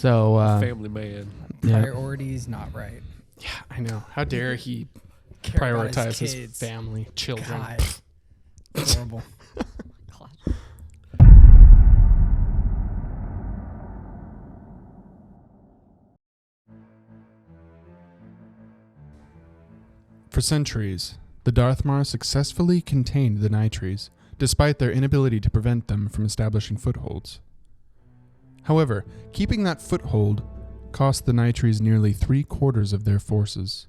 So family man. Priorities not right. Yeah, I know. How dare he Care about prioritize his kids. family, children. God. Horrible. For centuries, the Darthmar successfully contained the Knightrees, despite their inability to prevent them from establishing footholds. However, keeping that foothold cost the Knightrees nearly 3/4 of their forces.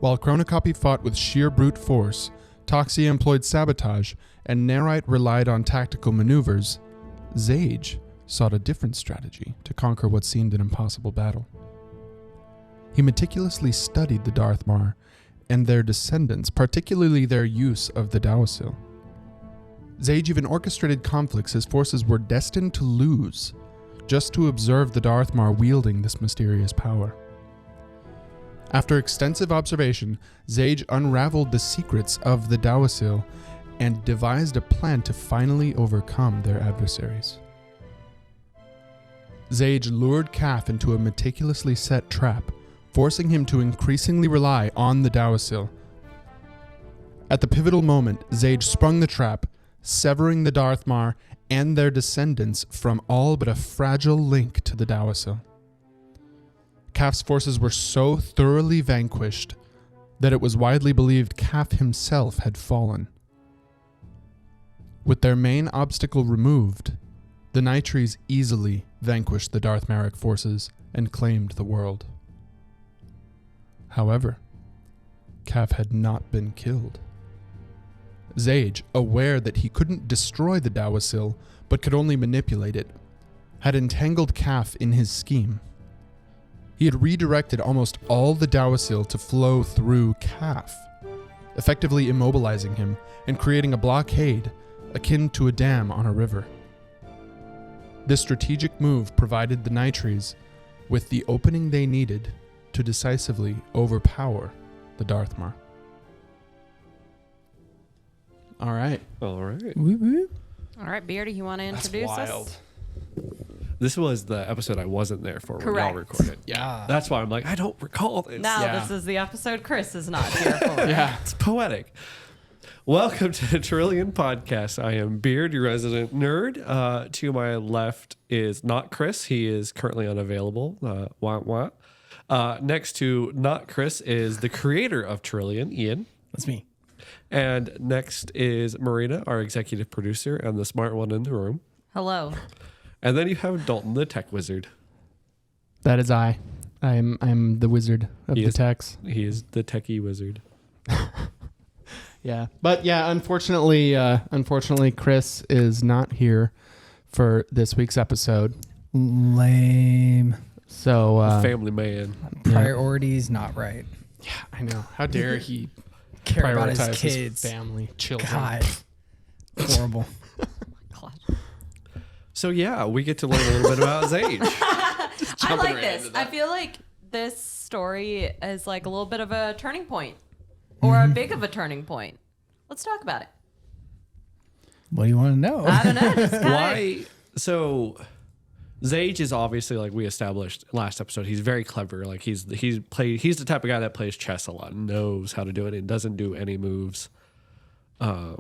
While Chronocopy fought with sheer brute force, Toxia employed sabotage, and Nerite relied on tactical maneuvers, Zage sought a different strategy to conquer what seemed an impossible battle. He meticulously studied the Darthmar and their descendants, particularly their use of the Dawasil. Zage even orchestrated conflicts his forces were destined to lose, just to observe the Darthmar wielding this mysterious power. After extensive observation, Zage unraveled the secrets of the Dawasil and devised a plan to finally overcome their adversaries. Zage lured Caff into a meticulously set trap, forcing him to increasingly rely on the Dawasil. At the pivotal moment, Zage sprung the trap, severing the Darthmar and their descendants from all but a fragile link to the Dawasil. Caff's forces were so thoroughly vanquished that it was widely believed Caff himself had fallen. With their main obstacle removed, the Knightrees easily vanquished the Darthmaric forces and claimed the world. However, Caff had not been killed. Zage, aware that he couldn't destroy the Dawasil, but could only manipulate it, had entangled Caff in his scheme. He had redirected almost all the Dawasil to flow through Caff, effectively immobilizing him and creating a blockade akin to a dam on a river. This strategic move provided the Knightrees with the opening they needed to decisively overpower the Darthmar. All right. All right. Woo woo. All right, Beardy, you want to introduce us? This was the episode I wasn't there for when y'all Correct. recorded. Yeah. That's why I'm like, I don't recall this. No, Yeah. this is the episode Chris is not here for. Yeah. It's poetic. Welcome to the Terrillian podcast. I am Beard, your resident nerd. To my left is not Chris. He is currently unavailable. Next to not Chris is the creator of Terrillian, Ian. That's me. And next is Marina, our executive producer and the smart one in the room. Hello. And then you have Dalton, the tech wizard. That is I. I'm the wizard of the techs. He is the techie wizard. Yeah. But yeah, unfortunately, Chris is not here for this week's episode. Lame. So Family man. Priorities not right. yeah, I know. How dare he Care about his prioritize kids. his family, children. God. Horrible. God. So yeah, we get to learn a little bit about Zage. I like this. I feel like this story is like a little bit of a turning point or a big of a turning point. Let's talk about it. What do you want to know? I don't know. Just kinda, Why? So Zage is obviously, like we established last episode, he's very clever. Like he's the type of guy that plays chess a lot, and knows how to do it, and doesn't do any moves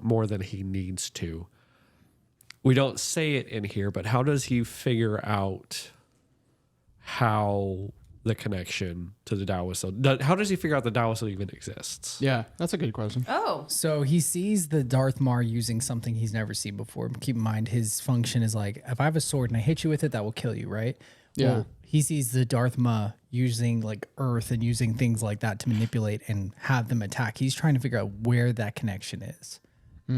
more than he needs to. We don't say it in here, but how does he figure out how the connection to the Dawasil? How does he figure out the Dawasil even exists? Yeah, that's a good question. Oh, So he sees the Darthmar using something he's never seen before. Keep in mind, his function is like, if I have a sword and I hit you with it, that will kill you, right? Yeah. Well, he sees the Darthmar using like earth and using things like that to manipulate and have them attack. He's trying to figure out where that connection is.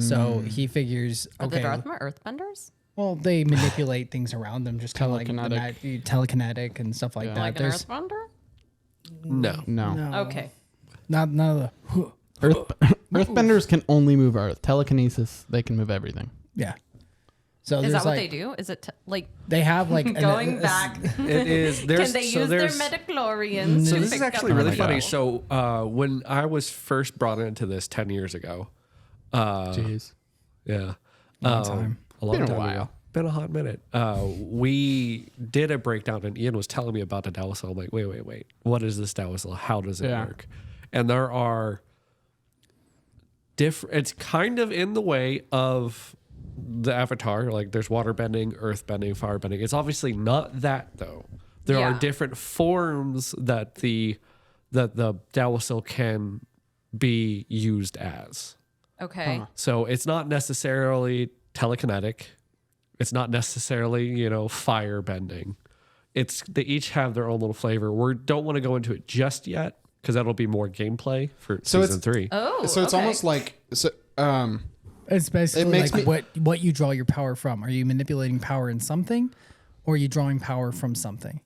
So he figures, are okay, the Darthmar earthbenders? well, they manipulate things around them, just kind of like telekinetic and stuff like that. Like an earthbender? No. No. Okay. Not none of the. Earthbenders can only move earth. Telekinesis, they can move everything. Yeah. So Is there's that what like, they do? Is it like they have like going back? It is. Can they use their midichlorians? So to this is pick actually up really the- funny. So when I was first brought into this 10 years ago, Jeez. yeah, Long time. a long Been a time while. ago. been a hot minute. We did a breakdown, and Ian was telling me about the Dowsel. I'm like, wait. What is this Dowsel? How does it work? And there are different. It's kind of in the way of the Avatar. Like there's water bending, earth bending, fire bending. It's obviously not that though. There are different forms that the Dowsel can be used as. Okay. So it's not necessarily telekinetic. It's not necessarily, fire bending. They each have their own little flavor. We don't want to go into it just yet because that'll be more gameplay for season 3. Oh, so it's almost like It's basically makes like what you draw your power from. Are you manipulating power in something, or are you drawing power from something?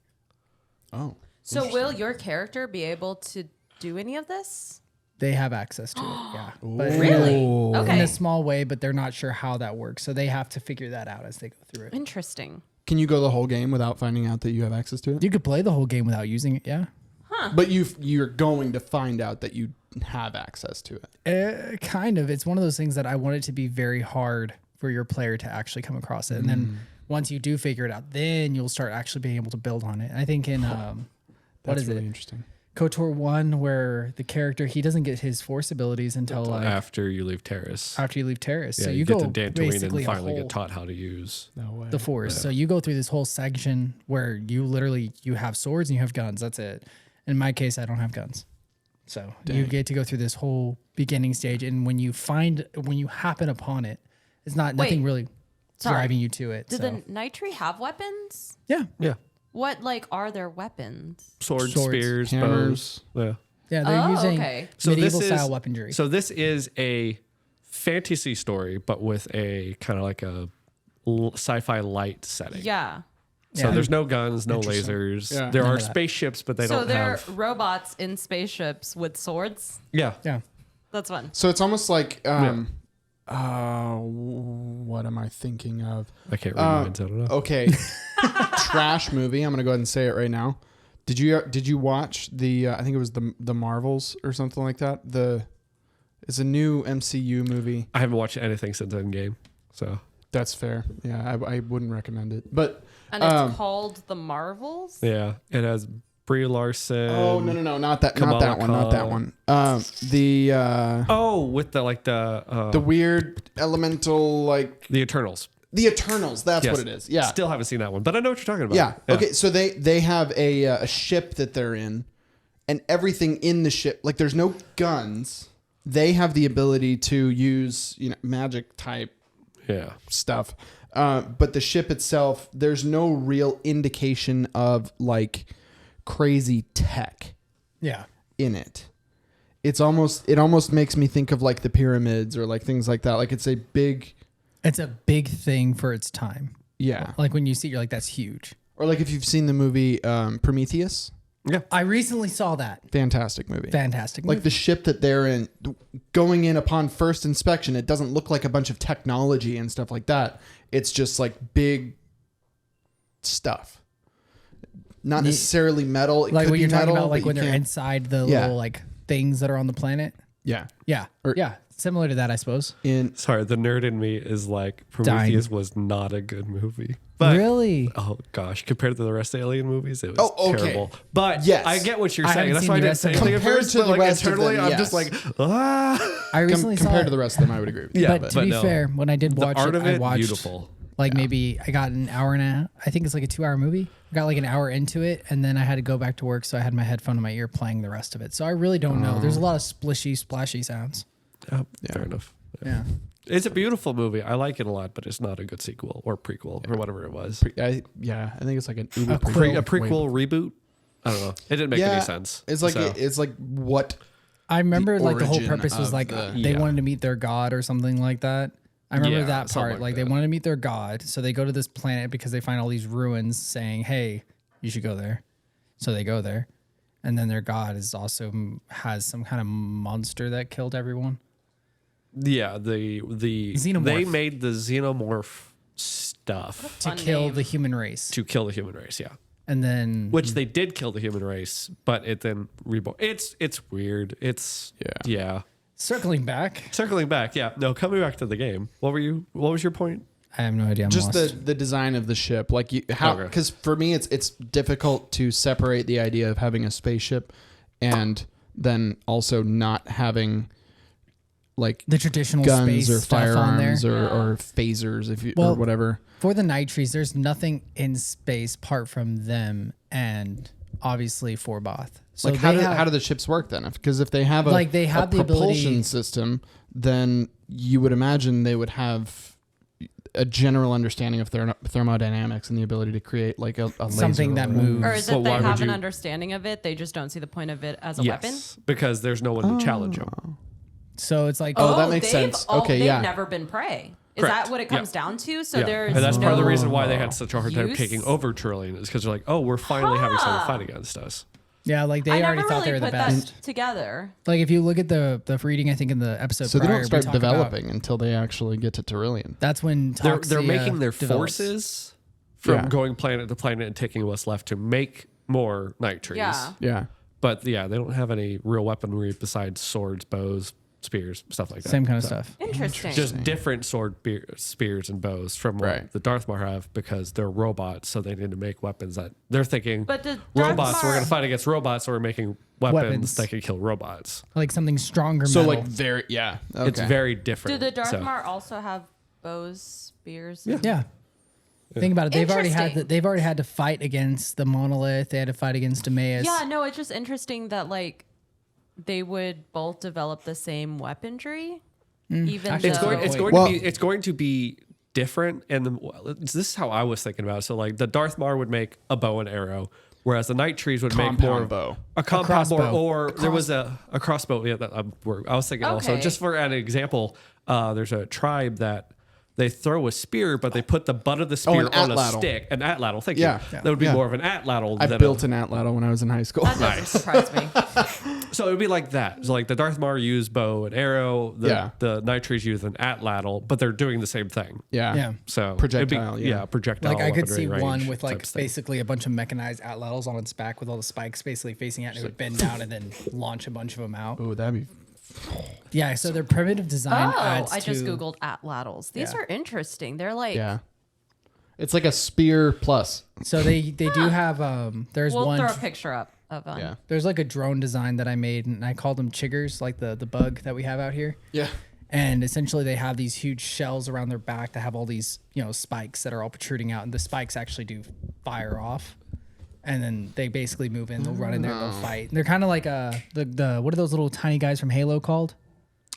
oh. So will your character be able to do any of this? They have access to it, yeah. But Really? in Okay. a small way, but they're not sure how that works. So they have to figure that out as they go through it. Interesting. Can you go the whole game without finding out that you have access to it? You could play the whole game without using it, yeah. But you're going to find out that you have access to it. Kind of. It's one of those things that I want it to be very hard for your player to actually come across it. And then once you do figure it out, then you'll start actually being able to build on it. I think in That's really interesting. KOTOR 1, where the character, he doesn't get his force abilities until like after you leave Terrace. after you leave Terrace. Yeah, So you go get to Dantooine basically and finally a whole, get taught how to use. No way. the force. So you go through this whole section where you literally you have swords and you have guns. That's it. In my case, I don't have guns. So you get to go through this whole beginning stage, and when you happen upon it, it's not nothing really driving you to it. Do so. the Knightrees have weapons? Yeah. Yeah. What are their weapons? Swords, Swords, hammers, hammers. bows. Yeah. Yeah, they're using okay. medieval style weaponry. So this is a fantasy story, but with a kind of like a sci-fi light setting. Yeah. So Yeah. there's no guns, no Interesting. lasers. Yeah. There None are of that. spaceships, but they So don't they're have. robots in spaceships with swords. Yeah. Yeah. That's fun. So it's almost like what am I thinking of? I can't read minds. I don't know. Okay. Trash movie. I'm gonna go ahead and say it right now. Did you watch the I think it was the Marvels or something like that? It's a new MCU movie. I haven't watched anything since Endgame, so That's fair. Yeah, I wouldn't recommend it. But And it's called The Marvels? yeah, it has Brie Larson. oh no, not that Kamala one, not that Khan. one. With The weird elemental like the Eternals. the Eternals. That's Yes. what it is. Yeah. Still haven't seen that one, but I know what you're talking about. Yeah. Okay. So they have a ship that they're in, and everything in the ship, like there's no guns. They have the ability to use magic type Yeah. stuff, but the ship itself, there's no real indication of like crazy tech Yeah. in it. It almost makes me think of like the pyramids or like things like that. Like it's a big thing for its time. yeah. Like when you see it, you're like, that's huge. Or like if you've seen the movie Prometheus, I recently saw that. fantastic movie. Fantastic. Like the ship that they're in, going in upon first inspection, it doesn't look like a bunch of technology and stuff like that. It's just like big stuff. Not necessarily metal. It like could when be you're talking metal, about like but when you they're can't- inside the Yeah. little like things that are on the planet. Yeah. Yeah. Yeah. Similar to that, I suppose. Sorry, the nerd in me is like Prometheus was not a good movie. But Really? oh gosh, compared to the rest of the Alien movies, it was Oh, okay. terrible. But Yes. I get what you're I saying. haven't That's seen why I the didn't rest say of them. anything at Compared first. to But the like rest of internally, them, I'm yes. just like, ah. I recently saw compared it, to the rest of them, I would agree with you. Yeah, but to be no. fair, when I did The watch art it, of I it, watched beautiful. like maybe I got an hour and I think it's like a 2-hour movie. I got like an hour into it, and then I had to go back to work, so I had my headphone in my ear playing the rest of it. So I really don't know. There's a lot of splashy sounds. Oh, fair enough. Yeah. It's a beautiful movie. I like it a lot, but it's not a good sequel or prequel or whatever it was. I think it's like an uber A prequel. A prequel reboot? I don't know. It didn't make any sense. It's like So- it's like what I remember like the whole origin purpose was of like the- they Yeah. wanted to meet their god or something like that. I remember Yeah, that something part. like Like they that. wanted to meet their god, so they go to this planet because they find all these ruins saying, "Hey, you should go there." So they go there, and then their god is also has some kind of monster that killed everyone. Yeah, the Xenomorph. they made the xenomorph stuff To Fun kill name. the human race, to kill the human race. Yeah, and then which they did kill the human race, but it then reborn. It's weird. It's yeah. circling back, Circling back, yeah. No, coming back to the game. What was your point? I have no idea. I'm Just lost. the design of the ship, like because for me it's difficult to separate the idea of having a spaceship and then also not having like the traditional guns space or stuff on there. firearms or phasers or whatever. For the Knightrees, there's nothing in space apart from them and obviously Forboth. So Like how do the ships work then? Because if they have they have the propulsion ability system, then you would imagine they would have a general understanding of thermodynamics and the ability to create like a laser something that moves. Or is it they have an understanding of it? They just don't see the point of it as a weapon? Because there's no one to challenge them. So it's like that makes sense. Okay, they've yeah. never been prey. Is Correct. that what it comes down to? So Yeah. there's And that's part of the no reason why they had such a hard time use? taking over Terrillian is because they're like, oh, we're finally having someone fight against us. yeah, like I they already never thought they really were the put best. that together. Like if you look at the reading, I think in the episode So they prior, don't start we talk about- developing until they actually get to Terrillian. That's when They're Toxia making their develops. forces from Yeah. going planet to planet and taking what's left to make more Knightrees. Yeah. Yeah. But yeah, they don't have any real weaponry besides swords, bows, spears, stuff like that. Same kind of stuff. Interesting. Just different spears and bows from what Right. the Darthmar have because they're robots, so they need to make weapons that they're thinking But the robots. Darthmar- We're going to fight against robots, so we're making weapons Weapons. that can kill robots. Like something stronger. So metal. like very Okay. It's very Do different. the so- Darthmar also have bows, spears? Yeah. Think about it. They've already Interesting. had to fight against the monolith. They had to fight against Emmaus. Yeah, no, it's just interesting that like they would both develop the same weaponry, even Actually, It's though going. It's going to be different. And this is how I was thinking about it. So like the Darthmar would make a bow and arrow, whereas the Knightrees would make more Compound bow. a compound bow, crossbow. or there was a crossbow. Yeah, that I was thinking also. Okay. Just for an example, there's a tribe that. They throw a spear, but they put the butt of the spear an on a atlatl. stick. An atlatl, thank Yeah. you. Yeah. That would be Yeah. more of an atlatl. I than built an atlatl when I was in high school. that doesn't surprise me. So it would be like that. So like the Darthmar use bow and arrow. The Knightrees use an atlatl, but they're doing the same thing. Yeah. Yeah. So Projectile, it'd be, yeah. projectile. Like I could see weaponry one range with type like thing. basically a bunch of mechanized atlatls on its back with all the spikes basically facing out, and it would bend down and then launch a bunch of them out. Oh, that'd be. Yeah, so their primitive design Oh, adds I just to- googled atlatls. These Yeah. are interesting. They're like Yeah. It's like a spear plus. So they do have there's we'll one throw a picture up of one. Yeah. there's like a drone design that I made and I called them chiggers, like the bug that we have out here. Yeah. And essentially they have these huge shells around their back that have all these, spikes that are all protruding out, and the spikes actually do fire off. And then they basically move in, they'll run in there, they'll fight. They're kind of like the what are those little tiny guys from Halo called?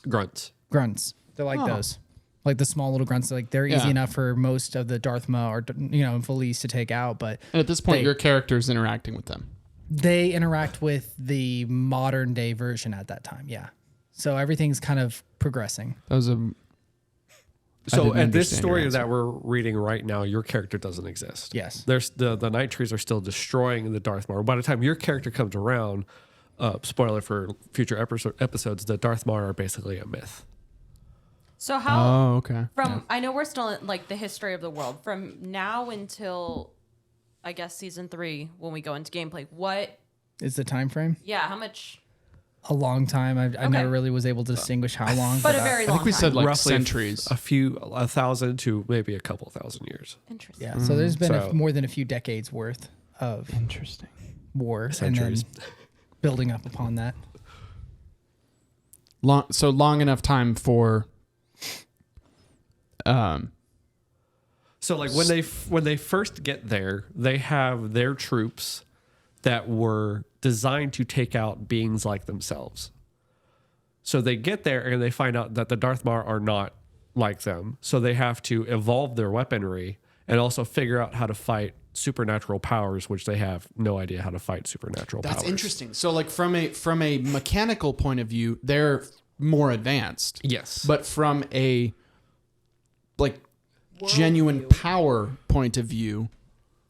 grunts. Grunts. They're like those. Like the small little grunts, like they're easy Yeah. enough for most of the Darthma or Felice to take out, but And at this point, They- your character's interacting with them. they interact with the modern day version at that time. Yeah. So everything's kind of progressing. That was a. So didn't at this understand your story answer. that we're reading right now, your character doesn't exist. Yes. There's the Knightrees are still destroying the Darthmar. By the time your character comes around, spoiler for future episodes, the Darthmar are basically a myth. So how Oh, okay. from I know we're still in like the history of the world from now until I guess season 3 when we go into gameplay. What? Is the time frame Yeah, how much? a long time? I Okay. never really was able to distinguish how long. But a very I long think we time. said like Roughly centuries. a 1,000 to maybe a couple thousand years. Interesting. yeah. So there's been So- more than a few decades worth of Interesting. war Centuries. and then building up upon that. Long enough time for. So like when they first get there, they have their troops that were designed to take out beings like themselves. So they get there and they find out that the Darthmar are not like them. So they have to evolve their weaponry and also figure out how to fight supernatural powers, which they have no idea how to fight supernatural powers. That's interesting. So like from a mechanical point of view, they're more advanced. Yes. But from a like genuine power point of view,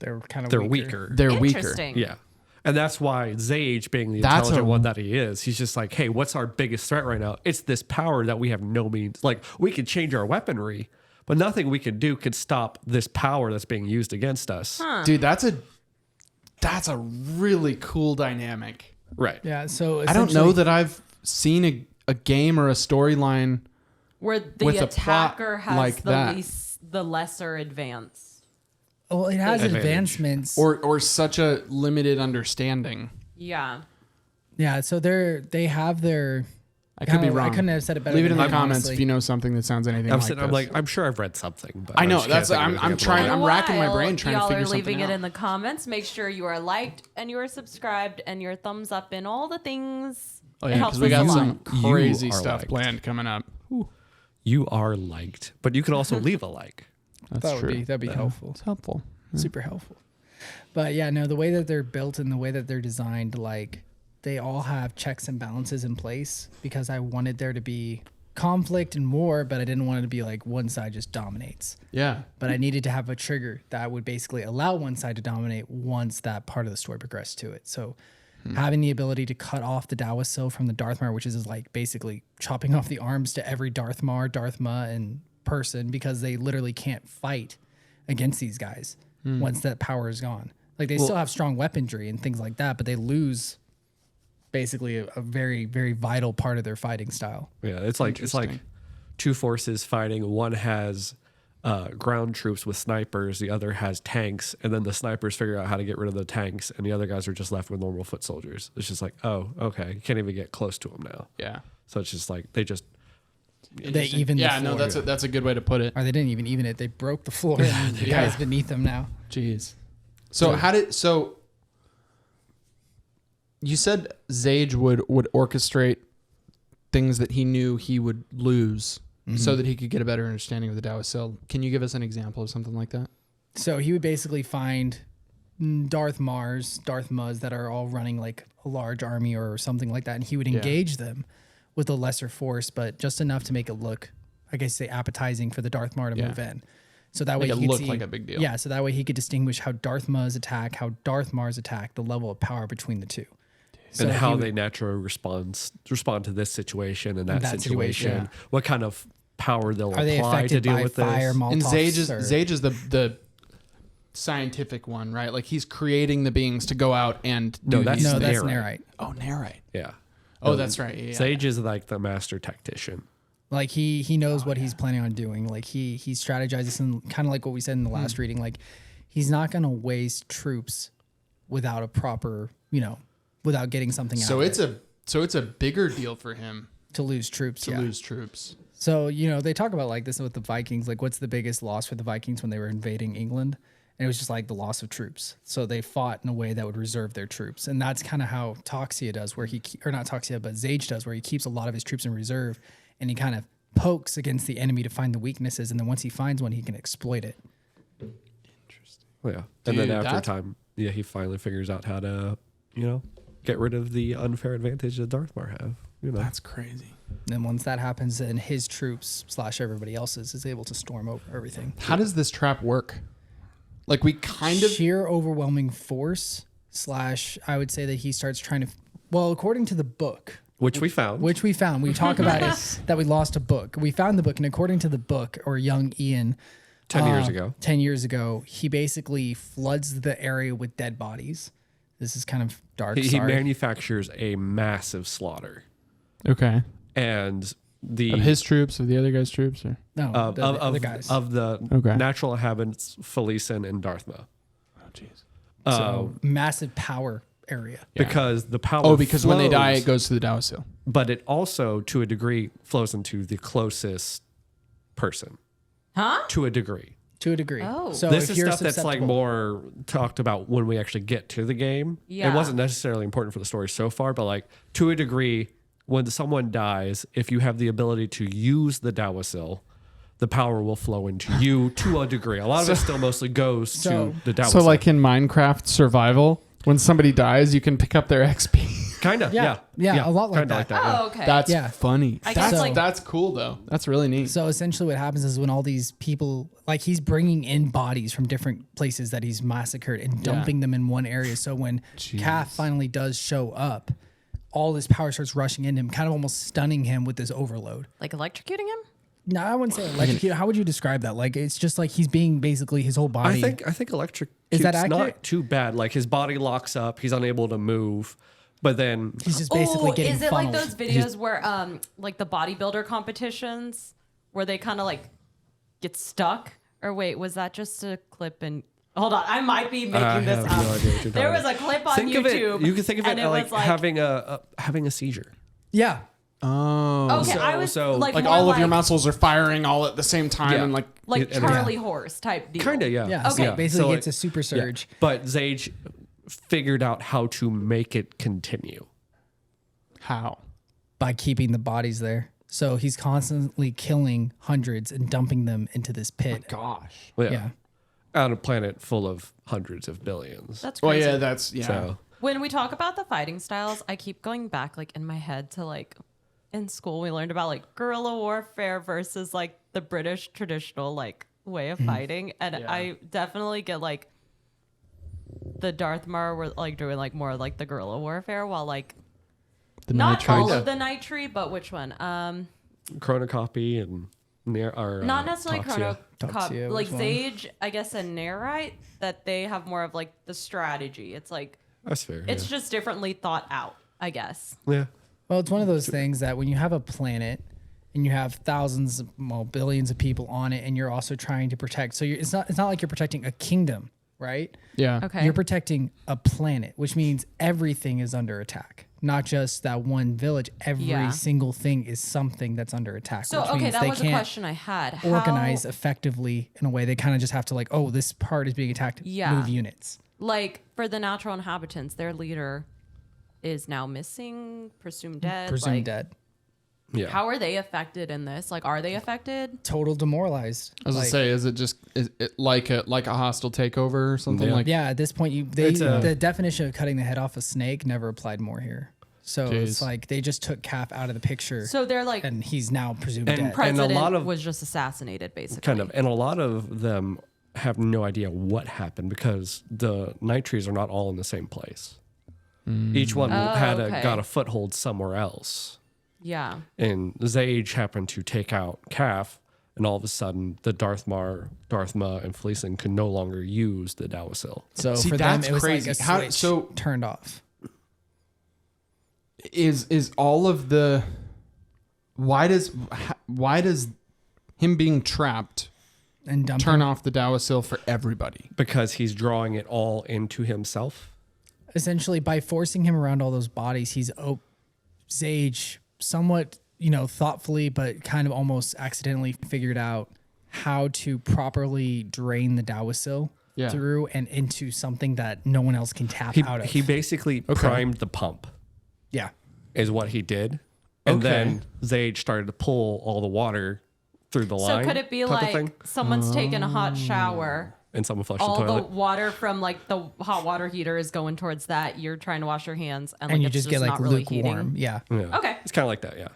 They're kind of they're weaker. they're weaker. Interesting. Yeah. And that's why Zage, being the That's intelligent a- one that he is, he's just like, hey, what's our biggest threat right now? It's this power that we have no means. Like, we could change our weaponry, but nothing we can do could stop this power that's being used against us. Dude, that's a really cool dynamic. Right. Yeah. So I don't know that I've seen a game or a storyline Where the with a plot attacker has like the that. least the lesser advance. Well, it has Advantage. advancements. or such a limited understanding. Yeah. Yeah, so they have their. I could be I wrong. couldn't have said it better. Leave it in the than comments honestly. if you know something that sounds anything I'm like sitting, this. I'm like, I'm sure I've read something, but I know, just can't that's- think of I'm anything at the trying- moment. I'm racking my brain While trying to y'all figure are something leaving it out. in the comments. Make sure you are liked and you are subscribed and your thumbs up and all the things. Oh It yeah, helps because we us got a some lot. You crazy are stuff liked. planned coming up. You are liked, but you can also leave a like. That's That true. would be helpful. It's helpful. Super helpful. But yeah, no, the way that they're built and the way that they're designed, like they all have checks and balances in place because I wanted there to be conflict and war, but I didn't want it to be like one side just dominates. Yeah. But I needed to have a trigger that would basically allow one side to dominate once that part of the story progressed to it. So having the ability to cut off the Dawasil from the Darthmar, which is like basically chopping off the arms to every Darthma, and person because they literally can't fight against these guys once that power is gone. Like they still have strong weaponry and things like that, but they lose basically a very, very vital part of their fighting style. Yeah, it's like two forces fighting. One has ground troops with snipers, the other has tanks, and then the snipers figure out how to get rid of the tanks, and the other guys are just left with normal foot soldiers. It's just like, oh, okay, you can't even get close to them now. Yeah. So it's just like they just They even Yeah, the no, floor. that's a good way to put it. Or they didn't even it. They broke the floor and the Yeah. guys beneath them now. Jeez. So you said Zage would orchestrate things that he knew he would lose so that he could get a better understanding of the Dawasil. Can you give us an example of something like that? So he would basically find Darthmas that are all running like a large army or something like that, and he would engage them with a lesser force, but just enough to make it look, I guess, say appetizing for the Darthmar to move in. So that way Make it he could look see, like a big deal. Yeah, so that way he could distinguish how Darthmas attack, how Darthmars attack, the level of power between the two. So and he how would- they naturally respond to this situation and that, That situation. situation. What kind of power they'll are they apply to affected deal by with fire, this. And Molotovs, or- Zage is the scientific one, right? Like he's creating the beings to go out and do that's these no, things. that's Narite. Narite. Oh, Narite. Yeah. Oh, that's right. Yeah. Sage is like the master tactician. Like he knows what he's planning on doing. Like he strategizes, and kind of like what we said in the last reading. Like he's not going to waste troops without a proper, without getting something out. So of it's it. a bigger deal for him to lose troops. to lose troops. So they talk about like this with the Vikings. Like what's the biggest loss for the Vikings when they were invading England? And it was just like the loss of troops. So they fought in a way that would reserve their troops, and that's kind of how Toxia does, where or not Toxia, but Zage does, where he keeps a lot of his troops in reserve. And he kind of pokes against the enemy to find the weaknesses, and then once he finds one, he can exploit it. Yeah. And Dude, then after that's- time, he finally figures out how to, get rid of the unfair advantage that Darthmar have. That's crazy. And once that happens, then his troops / everybody else's is able to storm over everything. How does this trap work? Like we kind of Sheer overwhelming force / I would say that he starts trying to. Well, according to the book, Which we found. we talk about it that we lost a book. We found the book, and according to the book, or young Ian, 10 years ago. 10 years ago, he basically floods the area with dead bodies. This is kind of dark. He sorry. manufactures a massive slaughter. okay. And the Of his troops, of the other guy's troops, or No, of, the of, other of, guys. of the Okay. natural inhabitants, Felicen and Darthma. oh jeez. So massive power area. Because the power Oh, because when they die, flows, it goes to the Dawasil. but it also, to a degree, flows into the closest person. Huh? To a degree. To a degree. Oh. So This if is you're stuff that's like susceptible- more talked about when we actually get to the game. Yeah. It wasn't necessarily important for the story so far, but like to a degree, when someone dies, if you have the ability to use the Dawasil, the power will flow into you to a degree. A lot of it still mostly goes So- to the Dawasil. So like in Minecraft survival, when somebody dies, you can pick up their XP. kind of, Yeah. yeah, Yeah, a lot like kinda that. yeah. Oh, okay. That's Yeah. funny. I guess, That's like- that's cool though. That's really neat. So essentially, what happens is when all these people, like he's bringing in bodies from different places that he's massacred and dumping them in one area. So when Caff finally does show up, all this power starts rushing into him, kind of almost stunning him with this overload. Like electrocuting him? No, I wouldn't say electrocute. How would you describe that? Like it's just like he's being basically his whole body. I think electric Is that not accurate? too bad. Like his body locks up, he's unable to move, but then he's just basically getting is it funneled. like those videos where like the bodybuilder competitions where they kind of like get stuck Or wait, was that just a clip in... Hold on, I might be making this have up. no idea what you're There was talking a clip on Think YouTube. of it. You can think of it and like, was having a seizure. Yeah. Oh. Okay, I was like Like more all of your muscles are firing all at the same time, Yeah. and like Charlie horse type deal. Kind of, yeah. Yeah. Okay. So basically, So, it's a super surge. But Zage figured out how to make it continue. how? By keeping the bodies there. So he's constantly killing hundreds and dumping them into this pit. Gosh. Yeah. On a planet full of hundreds of billions. That's Well, crazy. yeah, that's So When we talk about the fighting styles, I keep going back like in my head to like in school we learned about like guerrilla warfare versus like the British traditional like way of fighting. And I definitely get like the Darthmar were like doing like more like the guerrilla warfare while like the not all Knightrees. of the Knightrees, but which one? Chronocopy and Not necessarily Toxia. Toxia like was one. Zage, I guess, and Narite, that they have more of like the strategy. It's like That's fair. it's just differently thought out, I guess. yeah. Well, it's one of those things that when you have a planet and you have thousands, well, billions of people on it, and you're also trying to protect. So it's not like you're protecting a kingdom, right? Yeah. Okay. You're protecting a planet, which means everything is under attack. Not just that one village. Every single thing is something that's under attack. So which okay, means that they was a can't question I had. organize How, effectively in a way. They kind of just have to like, oh, this part is being attacked. Yeah. Move units. like for the natural inhabitants, their leader is now missing, presumed dead. Presumed like, dead. Yeah. How are they affected in this? Like, are they affected? Total demoralized. I was Like, gonna say, is it like a hostile takeover or something Yeah. like? yeah, at this point, the definition of cutting the head off a snake never applied more here. So it's Jeez. like they just took Caff out of the picture, So they're like and he's now presumed And dead. president lot of- was just assassinated, basically. Kind of. And a lot of them have no idea what happened because the Knightrees are not all in the same place. Each one okay. got a foothold somewhere else. Yeah. And Zage happened to take out Caff, and all of a sudden the Darthmar, and Fleecing could no longer use the Dawasil. So See, for them, that's it was crazy. like a How- switch so- turned off. Is all of the why does him being trapped And dumping. turn off the Dawasil for everybody? Because he's drawing it all into himself. Essentially, by forcing him around all those bodies, he's Zage somewhat, thoughtfully, but kind of almost accidentally figured out how to properly drain the Dawasil Yeah. through and into something that no one else can tap out of. He basically primed the pump, yeah. is what he did. And Okay. then Zage started to pull all the water through the So line. could it be type of like thing, someone's taking a hot shower? and someone flushed All the the toilet? water from like the hot water heater is going towards that. You're trying to wash your hands, and, like, And you it's just get like not really lukewarm. heating. Yeah. Yeah. Okay. It's kind of like that, yeah.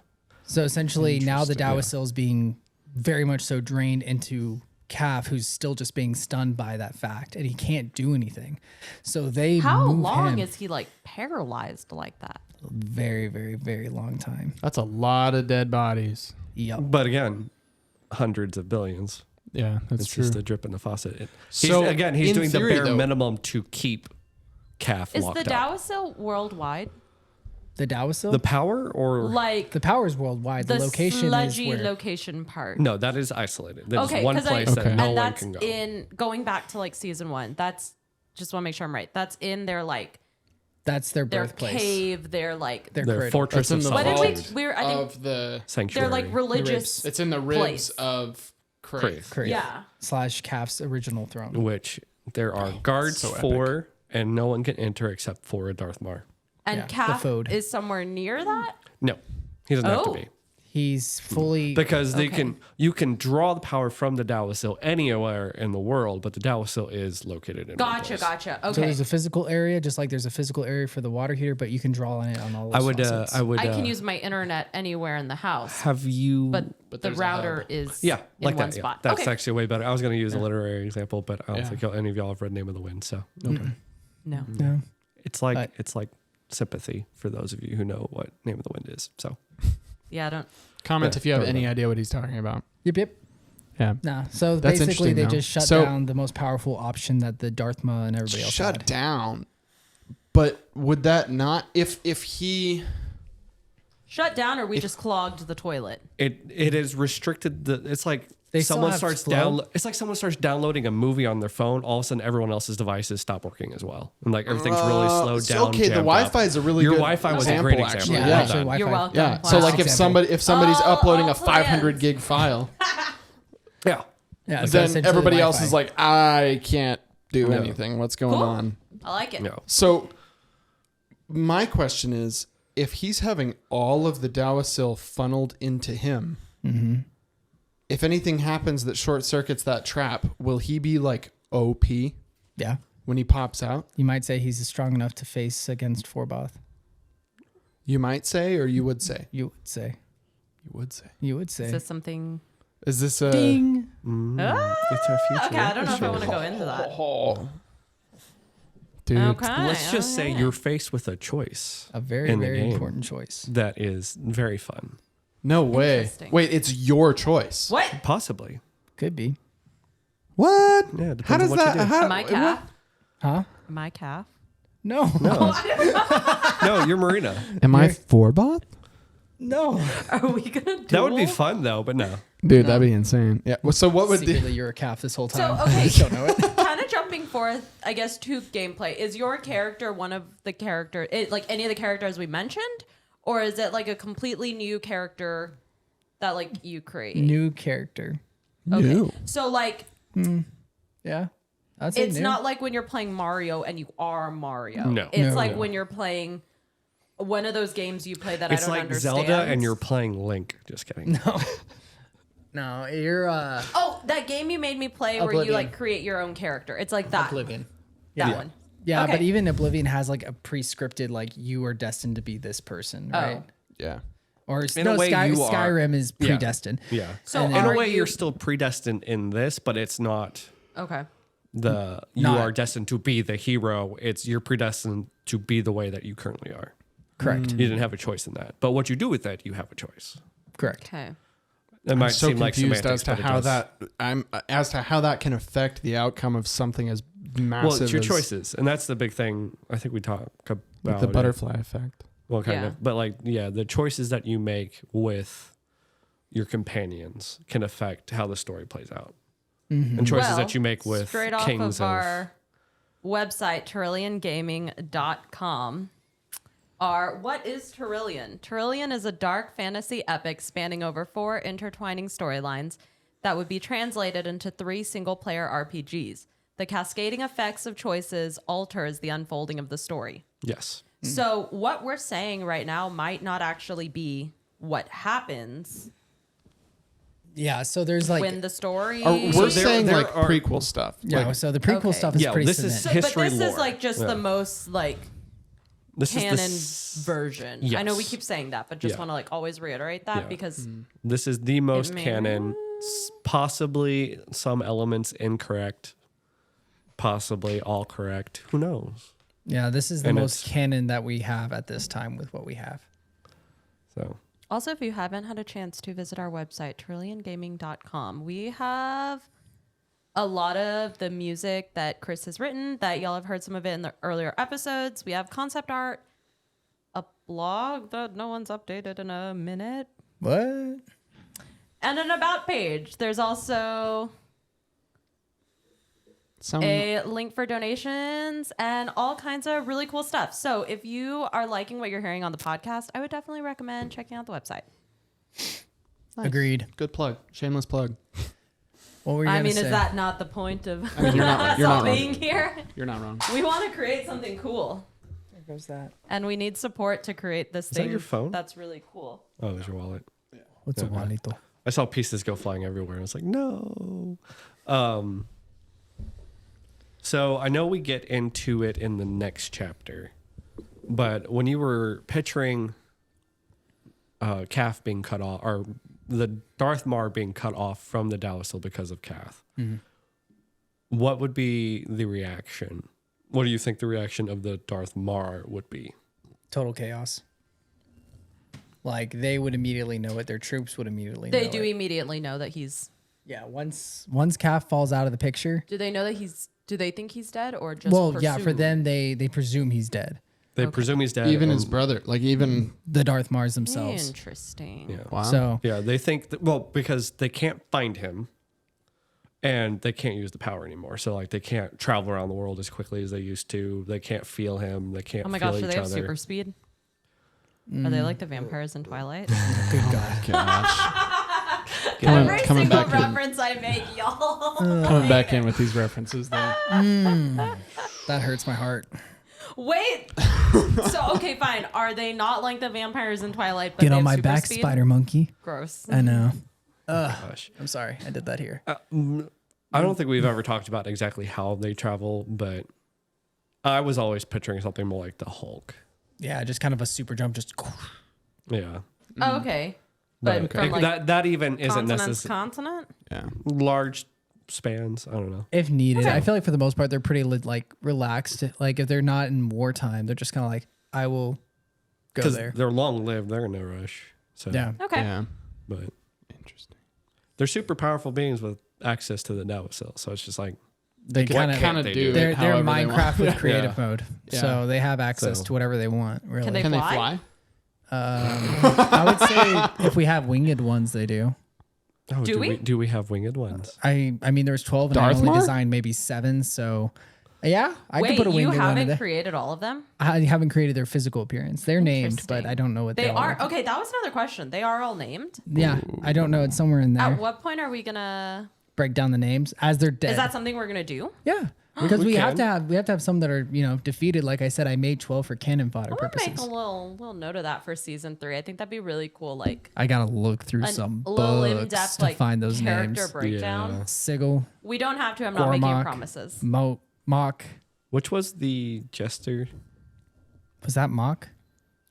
So essentially, now the Interesting. Dawasil is being very much so drained into Caff, who's still just being stunned by that fact, and he can't do anything. So they How move long him is he like paralyzed like that? a very, very, very long time. That's a lot of dead bodies. Yep. But again, hundreds of billions. Yeah, that's It's true. just a drip in the faucet. He's So, doing in theory, the bare though- minimum to keep Caff Is locked the up. Dawasil worldwide? The Dawasil? The power or Like The power is worldwide. The, the location is sludgy where location part? no, that is isolated. There's Okay, one 'cause place Okay. that no and one that's can go. in going back to like season 1. That's just want to make sure I'm right. That's in their like that's their their birthplace. cave. Their like Their Their cradle. fortress That's in of the what did vault. solitude. we? I think of the Sanctuary. they're like religious. it's in the ribs place. of Crave. Crave. Crate. Yeah. / Caff's original throne. Which there are guards so epic. for, and no one can enter except for a Darthmar. And Yeah, the Caff food. is somewhere near that. No, he doesn't have to Oh. be. He's fully Because Okay. you can draw the power from the Dawasil anywhere in the world, but the Dawasil is located in one Gotcha. place. Gotcha. So Okay. there's a physical area, just like there's a physical area for the water heater, but you can draw on it on all I those would faucets. I can use my internet anywhere in the house, have you but the there's a router hub. is yeah, in like one that. Yeah. spot. That's Okay. actually way better. I was going to use a literary example, but I don't Yeah. think any of y'all have read Name of the Wind, so No. No. it's like But- it's like sympathy for those of you who know what Name of the Wind is. So Yeah, I don't. Comment Yeah, if you have don't any know. idea what he's talking about. Yep. Yeah. Nah. So That's basically, interesting, they though. just shut So- down the most powerful option that the Darthma and everybody else Shut had. down. But would that not if he Shut down, or we just clogged the toilet. it is restricted. It's like They still someone have starts flow. it's like someone starts downloading a movie on their phone. All of a sudden, everyone else's devices stop working as well, and like everything's really slowed down. Okay, the jammed Wi-Fi up. is a really Your good Wi-Fi was a example, great example. actually. Yeah, Well actually, done. Wi-Fi. You're welcome. Yeah. So Wow. like if somebody's Oh, uploading all a 500 plans. gig file, Yeah. Yeah, so then essentially everybody else Wi-Fi. is like, I can't do No. anything. What's going Cool. on? I like it. No. So my question is, if he's having all of the Dawasil funneled into him, if anything happens that short circuits that trap, will he be like OP Yeah. when he pops out? You might say he's strong enough to face against Forboth. You might say, or you would say? You would say. You would say. You would Is say. this something? Is this a... Ding. It's our future. Okay, I don't know if I want to go into that. Oh. Dude. Okay. Let's just say okay. you're faced with a choice A very, in the very game. important choice. that is very fun. No way. Interesting. Wait, it's your choice. What? Possibly. Could be. What? Yeah, depends How on does what you that... do. How, Am I Caff? Huh? Am I Caff? No. No. No, you're Marina. Am I You're- Forboth? No. Are we gonna do? That would be fun though, but no. Dude, that'd be insane. Yeah. Well, so what would Secretly, the... you're a calf this whole So time. okay, You just don't know it. kind of jumping forth, I guess, to gameplay. Is your character one of the character, like any of the characters we mentioned, or is it like a completely new character that like you create? New character. Okay. New. So like, Yeah. I'd say it's new. not like when you're playing Mario and you are Mario. No. It's No. like No. when you're playing one of those games you play that It's I don't like understand. Zelda and you're playing Link. Just kidding. No, you're Oh, that game you made me play where you Oblivion. like create your own character. It's like that. Oblivion. That one. Yeah, Okay. but even Oblivion has like a pre-scripted, like you are destined to be this person, Oh. right? Yeah. Or In a way, you are. Skyrim is Yeah. predestined. Yeah. So in a are way, you- you're still predestined in this, but it's not Okay. you Not- are destined to be the hero. It's you're predestined to be the way that you currently are. Correct. You didn't have a choice in that. But what you do with that, you have a choice. Correct. Okay. It I'm might so seem like confused semantics, as to but it how does. that can affect the outcome of something as massive Well, it's your as choices, and that's the big thing. I think we talk about the it. butterfly effect. Well, kind Yeah. of, but like, yeah, the choices that you make with your companions can affect how the story plays out, and choices that you make with straight off kings of our website, Terrilliangaming.com, are what is Terrillian? Terrillian is a dark fantasy epic spanning over 4 intertwining storylines that would be translated into 3 single-player RPGs. The cascading effects of choices alters the unfolding of the story. Yes. So what we're saying right now might not actually be what happens Yeah, so there's like when the story. We're there- saying there like are- prequel stuff. yeah, Like, so the prequel Okay. stuff is Yeah, pretty this is cement. history but this lore. is like just Yeah. the most like This canon is version. Yes. I know we keep saying that, but just Yeah. want to like always reiterate that Yeah. because this is the most may- canon. Possibly some elements incorrect. Possibly all correct. Who knows? Yeah, this is the And most it's- canon that we have at this time with what we have. So also if you haven't had a chance to visit our website, Terrilliangaming.com, we have a lot of the music that Chris has written that y'all have heard some of it in the earlier episodes. We have concept art, a blog that no one's updated in a minute, What? and an about page. There's also some a link for donations and all kinds of really cool stuff. So if you are liking what you're hearing on the podcast, I would definitely recommend checking out the website. nice. Agreed. Good plug. Shameless plug. What were you I gonna mean, say? is that not the point of You're not us wrong. all being here? You're not wrong. We want to create something cool, There goes that. and we need support to create this that thing. your phone? That's really cool. oh, there's your wallet. What's a Okay. Juanito? I saw pieces go flying everywhere. I was like, no. So I know we get into it in the next chapter, but when you were picturing Caff being cut off, or the Darthmar being cut off from the Dawasil because of Caff, what would be the reaction? What do you think the reaction of the Darthmar would be? Total chaos. Like they would immediately know it. Their troops would immediately know They do it. immediately know that he's. Yeah, once Caff falls out of the picture. Do they know that he's? Do they think he's dead or just? Well, yeah, for presume? them they presume he's dead. They presume he's dead. Even his and- brother, like even The Darthmars themselves. Interesting. Yeah. wow. So Yeah, they think that, well, because they can't find him. and they can't use the power anymore. So like they can't travel around the world as quickly as they used to. They can't feel him. They can't. Oh my feel gosh, do each they have other. super speed? Are they like the vampires in Twilight? Good God. Gosh. Every coming single back in. reference I make, y'all. Coming back in with these references, though. That hurts my heart. Wait. So okay, fine. Are they not like the vampires in Twilight? But Get they on have my super back, speed? spider monkey. Gross. I know. Gosh. I'm sorry. I did that here. I don't think we've ever talked about exactly how they travel, but I was always picturing something more like the Hulk. Yeah, just kind of a super jump. Just Yeah. Oh, okay. But from like that even isn't continent to necessary. continent. Yeah. Large spans. I don't know. if needed. I feel like for the most part they're pretty like relaxed. Like if they're not in wartime, they're just kind of like, I will go Because there. they're long lived. They're in no rush. So Yeah. Okay. Yeah. But Interesting. they're super powerful beings with access to the Now still. So it's just like They kind can't of they do do? they're it however they want. Minecraft with creative Yeah. mode, Yeah. so they have access So- to whatever they want. Really, Can they Can they fly? fly? I would say if we have winged ones, they do. Oh, Do we? do we have winged ones? I mean, there's 12, and I only Darthmar? designed maybe 7. So, yeah, I Wait, could put a you winged one in haven't there. created all of them? I haven't created their physical appearance. They're named, but Interesting. I don't know what They all are. Okay, that was another question. They are all named. Yeah, I don't know. It's somewhere in there. At what point are we gonna? Break down the names as they're dead. Is that something we're gonna do? Yeah, because We we have can. to have some that are defeated. Like I said, I made 12 for cannon fodder I'm gonna make purposes. a little note of that for season 3. I think that'd be really cool. Like I gotta look through some a little in books depth to like find those character names. breakdown. Yeah. Sigil, We don't have to. I'm not making Gormok, promises. Mock. Which was the jester? Was that Mock?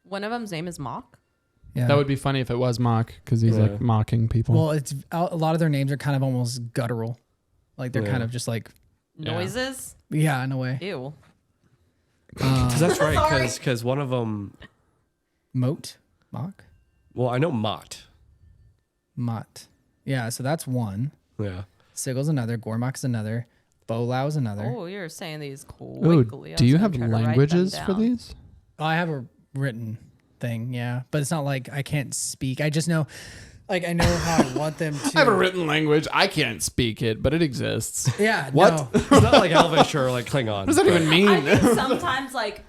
One of them's name is Mock. Yeah. That would be funny if it was Mock, because he's Yeah. like mocking people. Well, it's a lot of their names are kind of almost guttural. Like they're Yeah. kind of just like, Yeah. Noises. yeah, in a way. Ew. Because that's right. Sorry. Because one of them. Moat, Mock, Well, I know Mott. Mott. Yeah, so that's one. Yeah. Sigil's another. Gormok's another. Bolau's another. Oh, you're saying these Ooh, quickly. I do was you gonna have try to write them languages for down. these? Oh, I have a written thing, yeah, but it's not like I can't speak. I just know, like, I know how I want them to. I have a written language. I can't speak it, but it exists. Yeah. What? No. It's not like Elvish or like Klingon. What does that even I mean? think sometimes like.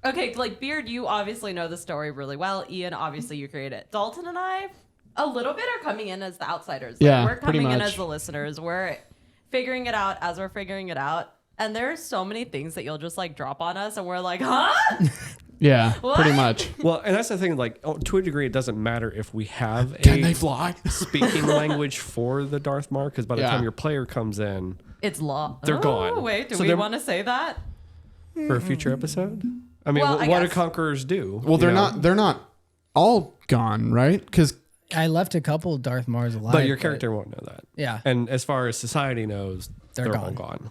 Okay, like Beard, you obviously know the story really well. Ian, obviously you create it. Dalton and I, a little bit are coming in as the outsiders. Like, Yeah, we're pretty coming in much. as the listeners. We're figuring it out as we're figuring it out. And there's so many things that you'll just like drop on us, and we're like, huh? Yeah, What? pretty much. Well, and that's the thing. Like, to a degree, it doesn't matter if we have Can they a fly? speaking language for the Darthmar, because by the Yeah. time your player comes in It's law. They're gone. Wait, do So we they're- want to say that? for a future episode. I mean, Well, I what do guess. conquerors do? Well, you know? they're not all gone, right? Because I left a couple Darthmars alive. But your character won't know that. Yeah. And as far as society knows, They're they're all gone.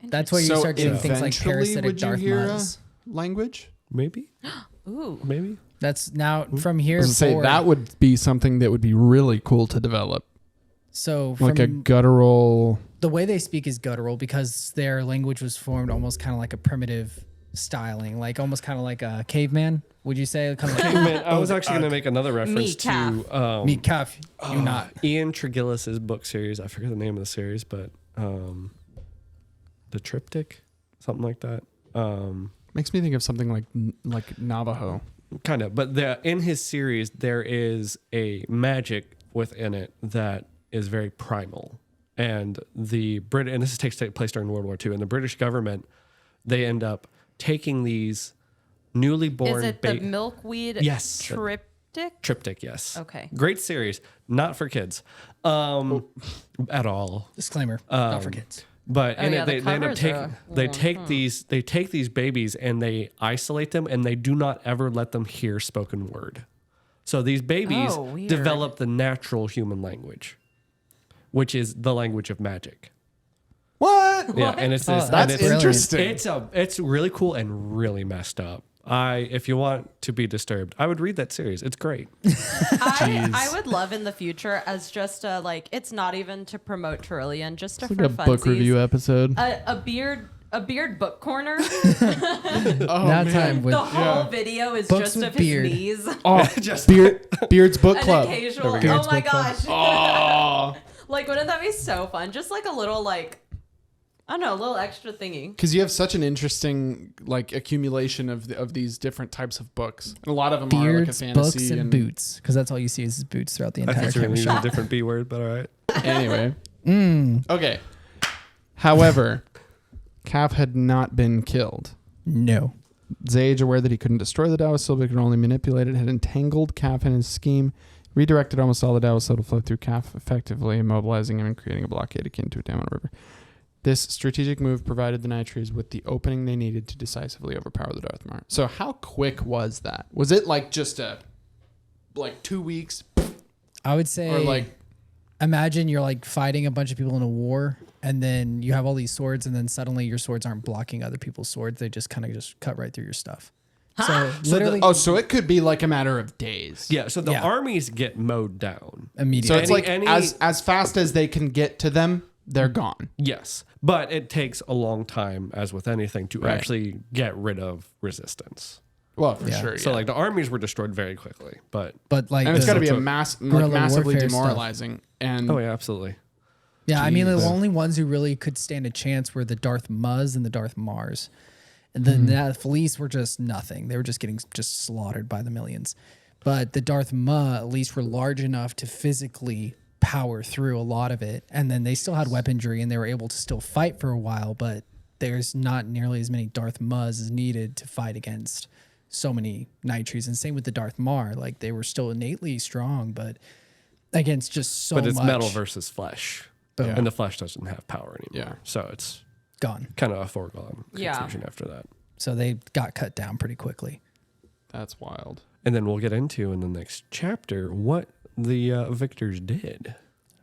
gone. That's where you so start getting things like eventually parasitic would you hear a Darthmars. language? Maybe. Ooh. Maybe. That's now from here I was gonna say forward. that would be something that would be really cool to develop, So like a from guttural. the way they speak is guttural because their language was formed almost kind of like a primitive styling, like almost kind of like a caveman. Would you say? Kind of like Man, I was actually going to make another reference Caff. to meet Caff. You not. Ian Tregillis's book series. I forget the name of the series, but the Triptych, something like that. Makes me think of something like Navajo. Kind of, but in his series there is a magic within it that is very primal, and and this takes place during World War II, and the British government, they end up taking these newly born. Is it the milkweed Yes. triptych? Triptych? Yes. Okay. Great series, not for kids, at all. Disclaimer. Not for kids. But in yeah, it, the they end up covers taking are- they take these babies and they isolate them, and they do not ever let them hear spoken word. So these babies Oh, weird. develop the natural human language, which is the language of magic. What? Yeah, and it's this. That's and it's, interesting. It's really cool and really messed up. If you want to be disturbed, I would read that series. It's great. I would love in the future as just a like it's not even to promote Terrillian, just to Like for a book funsies, review episode. a beard book corner. Oh, That man. time with The whole video is Books just with of beard. his knees. Oh, Beard's Book An Club. occasional. Beard's Oh my book club. gosh. Oh, Like, wouldn't that be so fun? Just like a little, like, I don't know, a little extra thingy. Because you have such an interesting like accumulation of these different types of books. And a lot of them are like a Beards, fantasy books, and boots, because that's all you see is his boots throughout the I entire thought you were camera going to use a shot. different B word, but all right. Anyway. Okay. However, Caff had not been killed. No. Zage, aware that he couldn't destroy the Daosil but could only manipulate it, had entangled Caff in his scheme, redirected almost all the Daosil to flow through Caff, effectively immobilizing him and creating a blockade akin to a dam on a river. This strategic move provided the Knightrees with the opening they needed to decisively overpower the Darthmar. So how quick was that? Was it like just 2 weeks? I would say, Or like, imagine you're like fighting a bunch of people in a war, and then you have all these swords, and then suddenly your swords aren't blocking other people's swords. They just kind of just cut right through your stuff. So literally, so it could be like a matter of days. Yeah, so the Yeah. armies get mowed down. immediately. So it's like as fast as they can get to them, they're gone. Yes, but it takes a long time, as with anything, to Right. actually get rid of resistance. Well, for Yeah. sure. So yeah. like the armies were destroyed very quickly, but but like, And it's got to be a guerrilla massively warfare stuff. demoralizing. And oh yeah, absolutely. Yeah, I mean, the Jeez. only ones who really could stand a chance were the Darthmas and the Darthmars. And then the Fleece were just nothing. They were just getting just slaughtered by the millions. But the Darthma at least were large enough to physically power through a lot of it. And then they still had weaponry and they were able to still fight for a while, but there's not nearly as many Darthmas as needed to fight against so many Knightrees. And same with the Darthmar. Like, they were still innately strong, but against just so much. But it's metal versus flesh, Boom. and the flesh doesn't have power anymore. Yeah. So it's gone. kind of a foregone Yeah. conclusion after that. So they got cut down pretty quickly. that's wild. And then we'll get into in the next chapter what the victors did.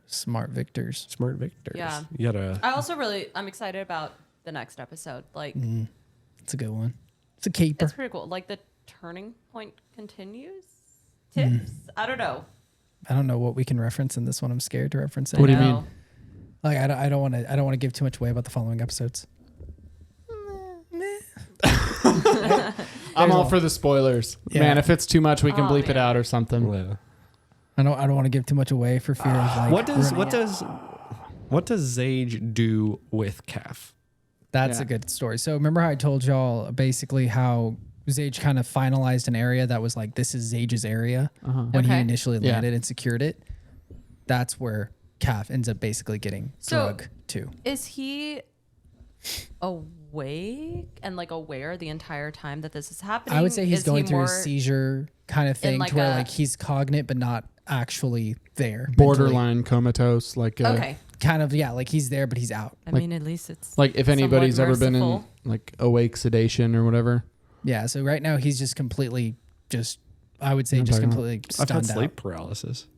Smart victors. Smart victors. Yeah. You gotta. I also I'm excited about the next episode. Like, It's a good one. It's a keeper. it's pretty cool. Like, the turning point continues. Tips? I don't know. I don't know what we can reference in this one. I'm scared to reference it. What do you I mean? know. Like, I don't want to give too much away about the following episodes. I'm all for the spoilers. Yeah. Man, if it's too much, we can Oh, bleep it man. out or something. Yeah. I don't want to give too much away for fear of like. What does Zage do with Caff? That's Yeah. a good story. So remember how I told y'all basically how Zage kind of finalized an area that was like, this is Zage's area when he Okay. initially Yeah. landed and secured it. That's where Caff ends up basically getting So- drug to. Is he awake and like aware the entire time that this is happening? I would say he's Is going he through a more seizure kind of thing like to where a- like he's cognate but not actually there. mentally. Borderline comatose, like Okay. Kind of, yeah, like he's there but he's out. I Like- mean, at least it's like if anybody's somewhat ever been in merciful. like awake sedation or whatever. Yeah, so right now he's just completely just, I would say I'm just talking about- completely I've had stunned sleep out. paralysis.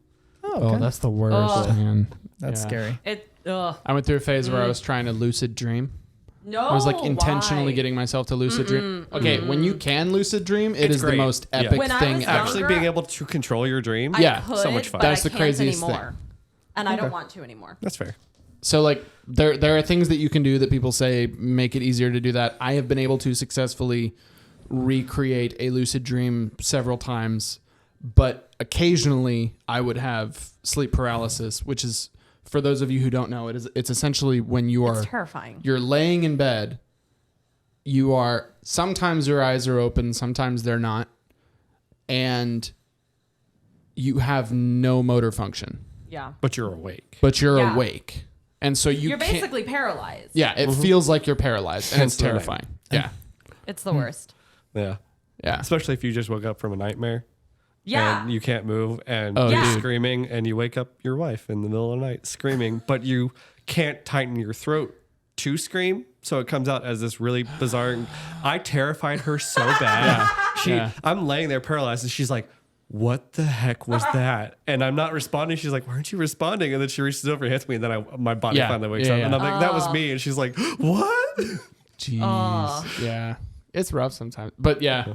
Oh, okay. that's the worst, Ugh. man. That's Yeah. scary. It. Ugh. I went through a phase where I was trying to lucid dream. No. I was like intentionally why? getting myself to lucid dream. Okay, when you can lucid dream, it It's is the great. most Yeah. epic When I thing was ever. younger, Actually being able to control your dream. Yeah, I could, so much fun. But That's I the can't craziest anymore. thing. And I don't want to anymore. That's fair. So like there are things that you can do that people say make it easier to do that. I have been able to successfully recreate a lucid dream several times, but occasionally I would have sleep paralysis, which is, for those of you who don't know, it's essentially when you are It's terrifying. you're laying in bed, you are, sometimes your eyes are open, sometimes they're not, and you have no motor function, Yeah. But you're awake. but you're Yeah. awake. And so You're can't, basically paralyzed. yeah, it feels like you're paralyzed, and Hence it's the name. terrifying. Yeah, It's the worst. Yeah. yeah. Especially if you just woke up from a nightmare Yeah. and you can't move and Oh, you're dude. screaming and you wake up your wife in the middle of the night screaming, but you can't tighten your throat to scream. So it comes out as this really bizarre. I terrified her so bad. Yeah. I'm laying there paralyzed and she's like, what the heck was that? And I'm not responding. She's like, why aren't you responding? And then she reaches over and hits me. And then my body Yeah. finally wakes Yeah, up. yeah. And I'm like, that was me. And she's like, what? Jeez. Yeah. It's rough sometimes. But yeah.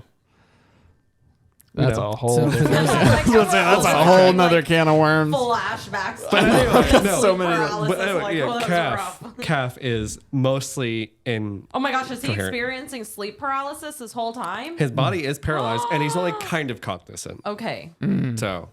That's know. a whole So for different, those- that's a whole nother can of worms. Flashbacks. But anyway, no. So many- But anyway, Caff is mostly in. Oh my gosh, is he Coherent. experiencing sleep paralysis this whole time? His body is paralyzed and he's only kind of cognizant. Okay. Mm. So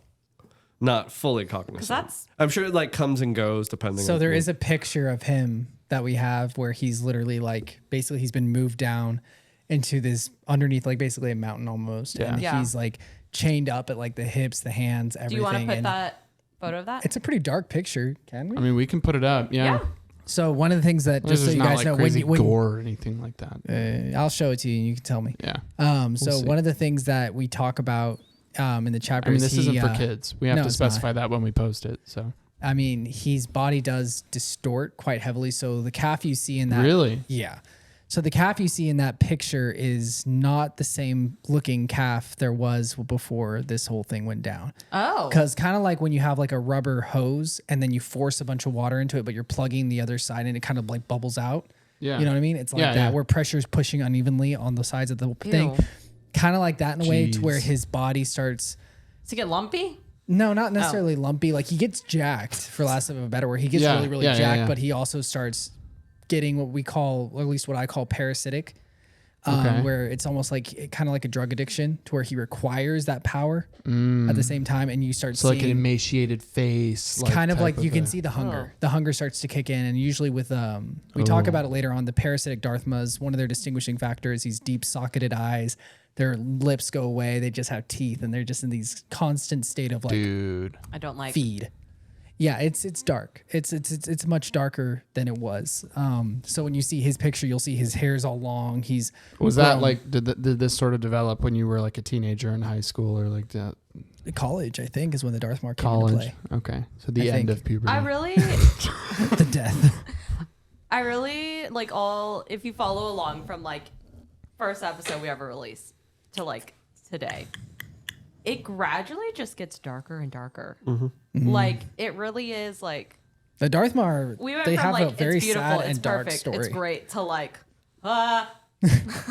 not fully cognizant. that's- I'm sure it like comes and goes depending. So on there is a picture of him that we have where he's literally like basically he's been moved down into this underneath like basically a mountain almost, and Yeah. he's like chained up at like the hips, the hands, everything. Do you want to put and that photo of that? It's a pretty dark picture, can we? I mean, we can put it up. Yeah. Yeah. So one of the things that This just so is you not guys like know crazy when gore or anything like that. I'll show it to you and you can tell me. Yeah. So see. one of the things that we talk about in the chapter I mean, is this isn't for kids. We have no, to it's not. specify that when we post it. So I mean, his body does distort quite heavily. So the calf you see in that really, Yeah. So the calf you see in that picture is not the same looking calf there was before this whole thing went down. Oh. Because kind of like when you have like a rubber hose and then you force a bunch of water into it, but you're plugging the other side and it kind of like bubbles out. yeah. You know what I mean? It's like Yeah, that yeah. Where pressure is pushing unevenly on the sides of the thing. Ew. Kind of like that in a way to where Jeez. his body starts. To get lumpy? No, not necessarily lumpy. Like he gets jacked, for lack of a better word. He gets Yeah, really, really yeah, yeah, jacked, yeah. but he also starts getting what we call, or at least what I call parasitic, Okay. where it's almost like kind of like a drug addiction to where he requires that power at the same time. And you start So like an seeing emaciated face. it's kind of type like you can a- see the hunger. Oh. The hunger starts to kick in. And usually with, we talk Oh. about it later on, the parasitic Darthmas, one of their distinguishing factors, these deep socketed eyes, their lips go away. They just have teeth and they're just in these constant state of like dude. I don't like. feed. Yeah, it's dark. It's much darker than it was. So when you see his picture, you'll see his hair's all long. He's Was that grown. like did this sort of develop when you were like a teenager in high school or like that college? I think is when the Darthmar came college? into play. Okay, so the I end think. of puberty. I really, The death. I really like if you follow along from like first episode we ever released to like today, it gradually just gets darker and darker. Like it really is like The Darthmar. we went They from have like a very it's beautiful, sad it's and dark perfect, story. it's great to like yeah,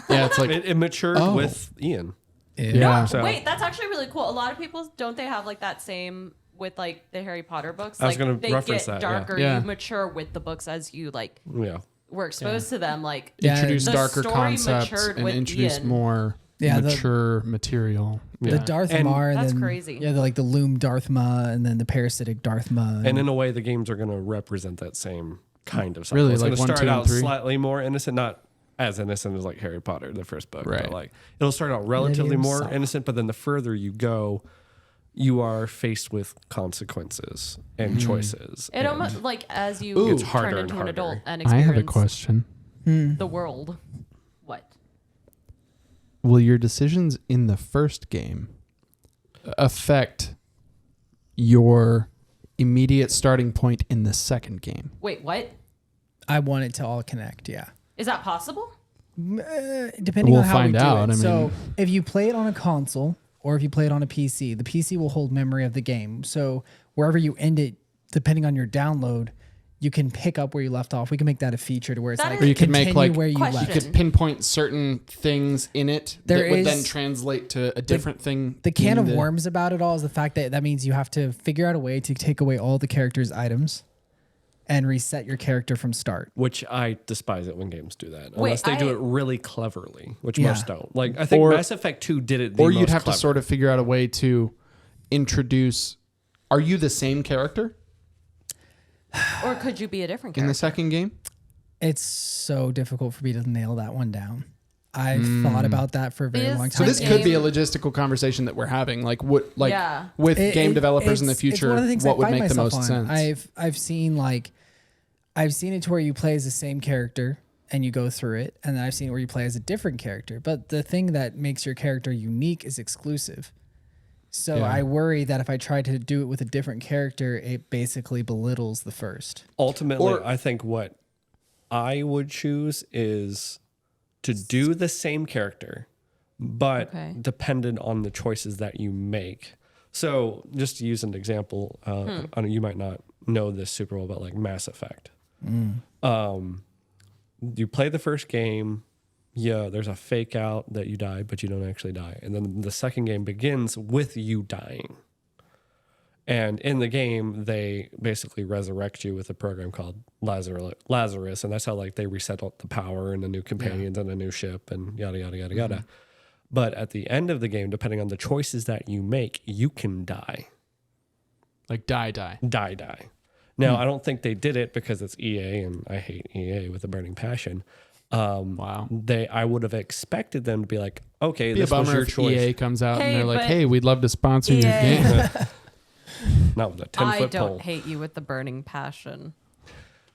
it's like it matured Oh. with Ian. yeah. So- wait, that's actually really cool. A lot of people don't they have like that same with like the Harry Potter books? I was Like gonna they reference get that, yeah. darker. Yeah. You mature with the books as you like Yeah. were exposed to them. Like Yeah, Introduce the darker story concepts matured and with introduce Ian. more Yeah, mature material. The Yeah. Darthmar. That's then, crazy. Yeah, like the Loom Darthma and then the parasitic Darthma. And in a way, the games are going to represent that same kind of cycle. Really, it's like going to 1, start 2, and out 3? slightly more innocent, not as innocent as like Harry Potter, the first book. Right. But like it'll start out relatively Medium more soft. innocent, but then the further you go, you are faced with consequences and choices. It and almost like as you Ooh. It's harder turn and into an harder. adult and I have a experience question. the world. What? Will your decisions in the first game affect your immediate starting point in the second game? Wait, what? I want it to all connect. Yeah. Is that possible? Depending We'll on how find we do out, it. I So mean- if you play it on a console or if you play it on a PC, the PC will hold memory of the game. So wherever you end it, depending on your download, you can pick up where you left off. We can make that a feature to where it's That like is- Or you could make, continue like- where you Question. left. You could pinpoint certain things in it There that would then is- translate to a different thing. The can in of the- worms about it all is the fact that that means you have to figure out a way to take away all the character's items and reset your character from start. Which I despise it when games do that, Wait, unless they do I- it really cleverly, which Yeah. most don't. Like I think Or- Mass Effect 2 did it. The Or you'd most have clever. to sort of figure out a way to introduce. Are you the same character Or could you be a different in character? the second game? It's so difficult for me to nail that one down. I've thought about that for a very Is- long So time. this Same could be a game. logistical conversation that we're having. Like what? Like Yeah. with game developers in the it's future, one of the things I what would find make the myself most on. sense? I've seen it to where you play as the same character and you go through it, and then I've seen it where you play as a different character. But the thing that makes your character unique is exclusive. So Yeah. I worry that if I try to do it with a different character, it basically belittles the first. Ultimately, Or- I think what I would choose is to do the same character, but Okay. dependent on the choices that you make. So, just to use an example, I know you might not know this super well, but like Mass Effect. You play the first game, yeah, there's a fake out that you die, but you don't actually die. And then the second game begins with you dying. And in the game, they basically resurrect you with a program called Lazarus, and that's how like they reset up the power and the new companions and a new ship and yada yada yada yada. But at the end of the game, depending on the choices that you make, you can die. Like die. Die. Now, I don't think they did it because it's EA, and I hate EA with a burning passion. Wow. I would have expected them to be like, okay, Be this a was bummer your if choice. EA comes out and Hey, they're like, but "Hey, we'd love to sponsor your EA. game." Not with a 10-foot I pole. don't hate you with the burning passion.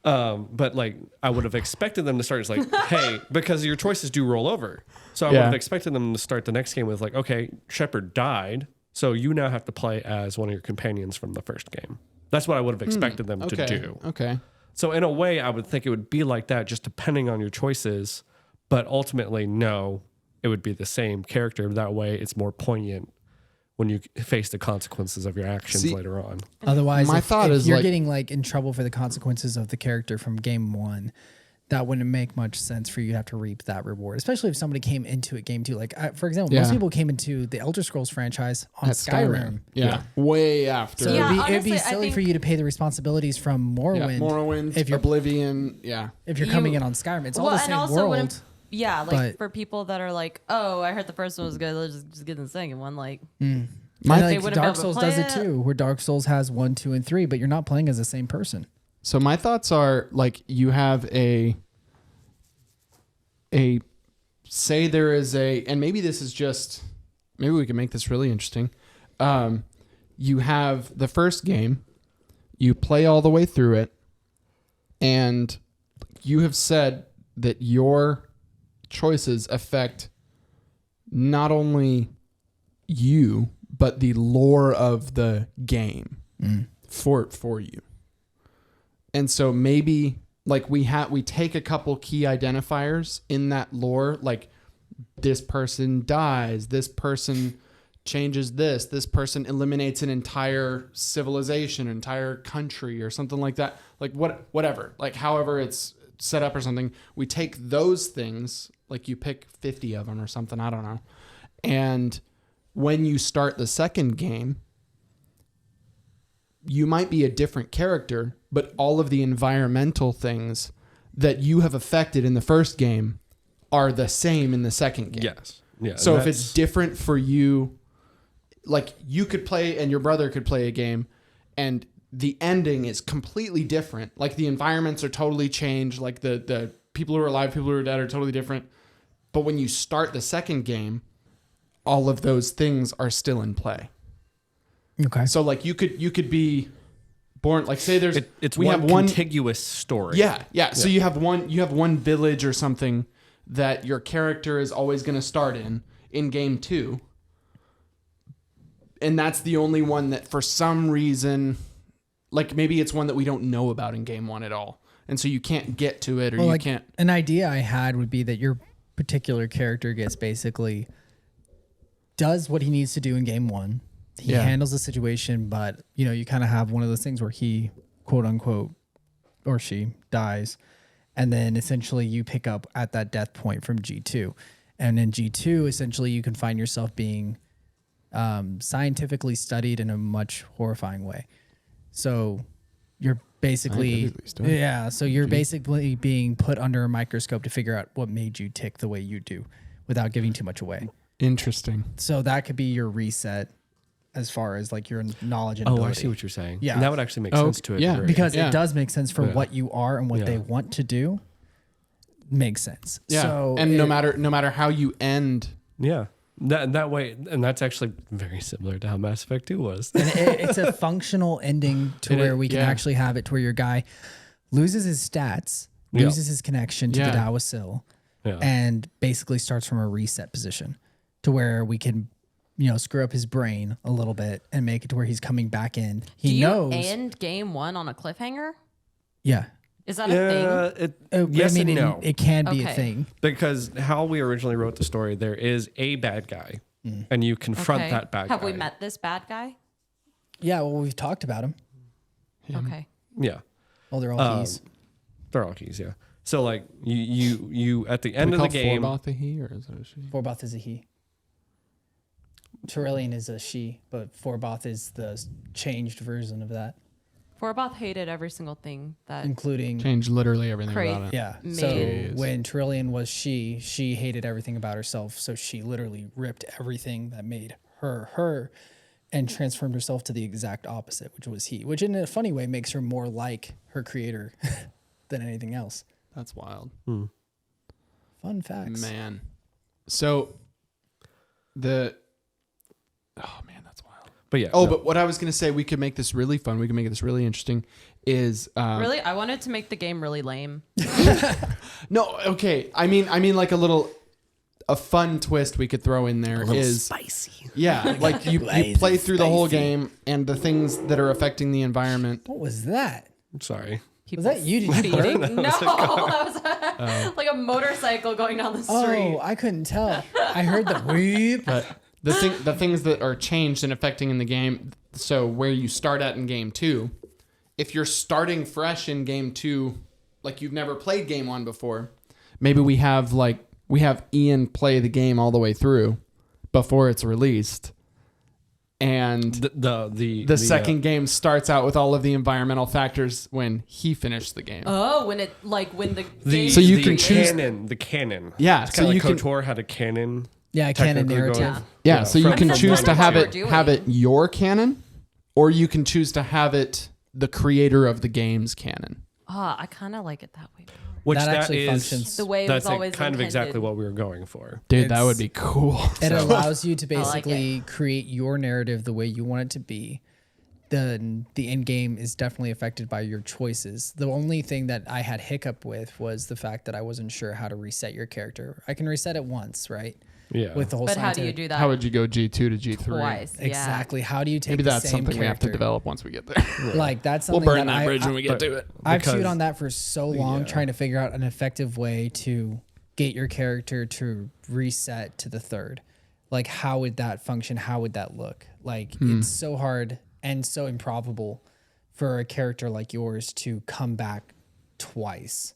But like, I would have expected them to start as like, hey, because your choices do roll over. So I would Yeah. have expected them to start the next game with like, okay, Shepard died, so you now have to play as one of your companions from the first game. That's what I would have expected them to do. Okay. So in a way, I would think it would be like that, just depending on your choices. But ultimately, no, it would be the same character. That way, it's more poignant when you face the consequences of your actions See, later on. Otherwise, My if, thought if is you're like- getting like in trouble for the consequences of the character from game one, that wouldn't make much sense for you to have to reap that reward, especially if somebody came into it game two. Like, for example, most Yeah. people came into the Elder Scrolls franchise on At Skyrim. Yeah. Way after. So Yeah, it'd be honestly, I silly for think- you to pay the responsibilities from Morrowind. Morrowind, if you're Oblivion, if you're coming in on Skyrim. It's all the same world. Yeah, like but- for people that are like, oh, I heard the first one was good, let's just get in the second one. Like, And They like wouldn't be Dark able to Souls play does it it. too, where Dark Souls has 1, 2, and 3, but you're not playing as the same person. So my thoughts are like you have a say there is and maybe this is just maybe we can make this really interesting. You have the first game, you play all the way through it, and you have said that your choices affect not only you but the lore of the game for you. And so maybe like we take a couple key identifiers in that lore, like this person dies, this person changes this person eliminates an entire civilization, entire country or something like that. Like whatever, like however it's set up or something. We take those things, like you pick 50 of them or something, I don't know. And when you start the second game, you might be a different character, but all of the environmental things that you have affected in the first game are the same in the second game. Yes. Yeah. So if it's different for you, like you could play and your brother could play a game and the ending is completely different. Like the environments are totally changed. Like the people who are alive, people who are dead are totally different. But when you start the second game, all of those things are still in play. Okay. So like you could be born, like say there's we have one contiguous story. Yeah. So you have one village or something that your character is always going to start in game 2. And that's the only one that for some reason, like maybe it's one that we don't know about in game 1 at all. And so you can't get to it or you can't. An idea I had would be that your particular character gets basically does what he needs to do in game 1. He handles the situation, but you kind of have one of those things where he, quote unquote, or she dies. And then essentially you pick up at that death point from G2. And in G2, essentially you can find yourself being scientifically studied in a much horrifying way. So you're basically, so you're basically being put under a microscope to figure out what made you tick the way you do without giving too much away. Interesting. So that could be your reset as far as like your knowledge and ability. I see what you're saying. Yeah. And that would actually make sense to it. yeah. Because it does make sense for what you are and what they want to do. Makes sense. Yeah. So and no matter how you end. Yeah. That way, and that's actually very similar to how Mass Effect 2 was. and it's a functional ending to where we can actually have it to where your guy loses his stats, loses his connection to the Dawasil, and basically starts from a reset position to where we can, screw up his brain a little bit and make it to where he's coming back in. He knows. Do you end game 1 on a cliffhanger? Yeah. Is that a thing? Yes and no. It can be a Okay. thing. Because how we originally wrote the story, there is a bad guy, and you confront Okay. that bad guy. Have we met this bad guy? Yeah, well, we've talked about him. Okay. Yeah. Well, they're all keys. They're all keys, yeah. So like you at the end of the game, Forboth a he or is it a she? Forboth is a he. Terrillian is a she, but Forboth is the changed version of that, Forboth hated every single thing that including Change literally everything Crazy. about it. yeah. made- So Jeez. when Terrillian was she hated everything about herself, so she literally ripped everything that made her. and transformed herself to the exact opposite, which was he, which in a funny way makes her more like her creator than anything else. That's wild. Fun facts. Man. So oh man, that's wild. But yeah. Oh, but what I was going to say, we could make this really fun. We can make this really interesting is Really? I wanted to make the game really lame. no, okay. I mean like a fun twist we could throw in there is spicy. Yeah, like you play through the whole game and the things that are affecting the environment. What was that? I'm sorry. Was that you? Did you burp? Speeding? No, that was like a motorcycle going down the street. Oh, I couldn't tell. I heard the weep. But the things that are changed and affecting in the game, so where you start at in game 2, if you're starting fresh in game 2, like you've never played game 1 before, maybe we have Ian play the game all the way through before it's released. And the second game starts out with all of the environmental factors when he finished the game. Oh, when the game So you can choose the canon. Yeah, it's so kind you of like can KOTOR had a canon. Yeah, a canon technically narrative. going. Yeah, so you I can mean, that's choose to kind of have what it we're have doing. it your canon, or you can choose to have it the creator of the game's canon. I kind of like it that way. Which That actually is functions. The way it that's was always kind of exactly intended. what we were going for. Dude, that It's- would be cool. It allows you to I like basically create your narrative the way you want it to be. The end game is definitely affected by your choices. The only thing that I had hiccup with was the fact that I wasn't sure how to reset your character. I can reset it once, right? Yeah. With the whole But how do you scientific- do that? How would you go G2 to G3? Twice? Yeah. Exactly. How do you take Maybe the that's same something we have to character? develop once we get there. Like that's We'll something burn that I- bridge when we get but- to it. I've chewed because- on that for so long, trying to figure out an effective way to get your character to reset to the third. Like, how would that function? How would that look? Like, it's so hard and so improbable for a character like yours to come back twice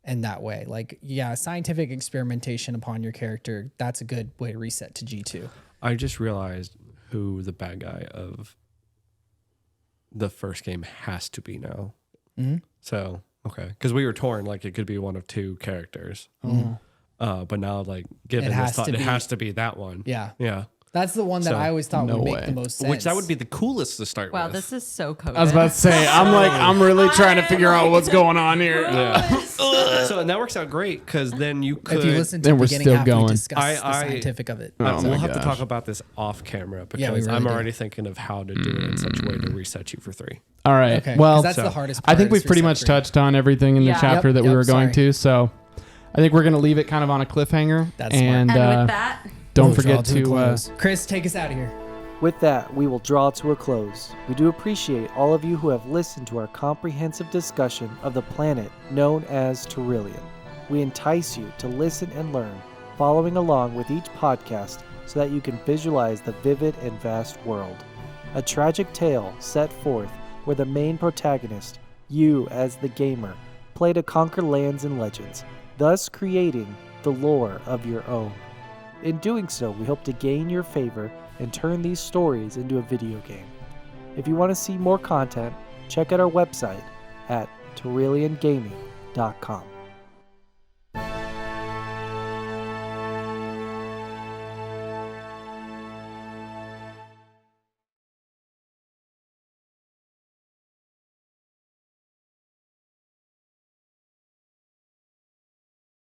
in that way. Like, yeah, scientific experimentation upon your character, that's a good way to reset to G2. I just realized who the bad guy of the first game has to be now. Mhm. So, okay. Because we were torn, like it could be one of two characters. But now, like, given It this has thought, to it be- has to be that one. Yeah. Yeah. That's the one that So, I always thought no would make way. the most sense. Which that would be the coolest to start Wow, with. this is so coded. I was about to say, I'm really trying to figure out what's going on here. Yeah. So and that works out great because then you could. If you listen to Then the we're beginning still after we going. discuss the I- scientific of it. Oh we'll my have to gosh. talk about this off camera because Yeah, we really I'm do. already thinking of how to do it in such a way to reset you for 3. All right. Okay, 'cause Well, that's so- the hardest I part. think is we've pretty reset much three. touched on everything in the Yeah. chapter that we Yep, were going sorry. to. So I think we're going to leave it kind of on a cliffhanger. That's smart. and And with that, don't We'll draw forget to a to close. Chris, take us out of here. With that, we will draw to a close. We do appreciate all of you who have listened to our comprehensive discussion of the planet known as Terrillian. We entice you to listen and learn, following along with each podcast so that you can visualize the vivid and vast world. A tragic tale set forth where the main protagonist, you as the gamer, play to conquer lands and legends, thus creating the lore of your own. In doing so, we hope to gain your favor and turn these stories into a video game. If you want to see more content, check out our website at terrilliangaming.com.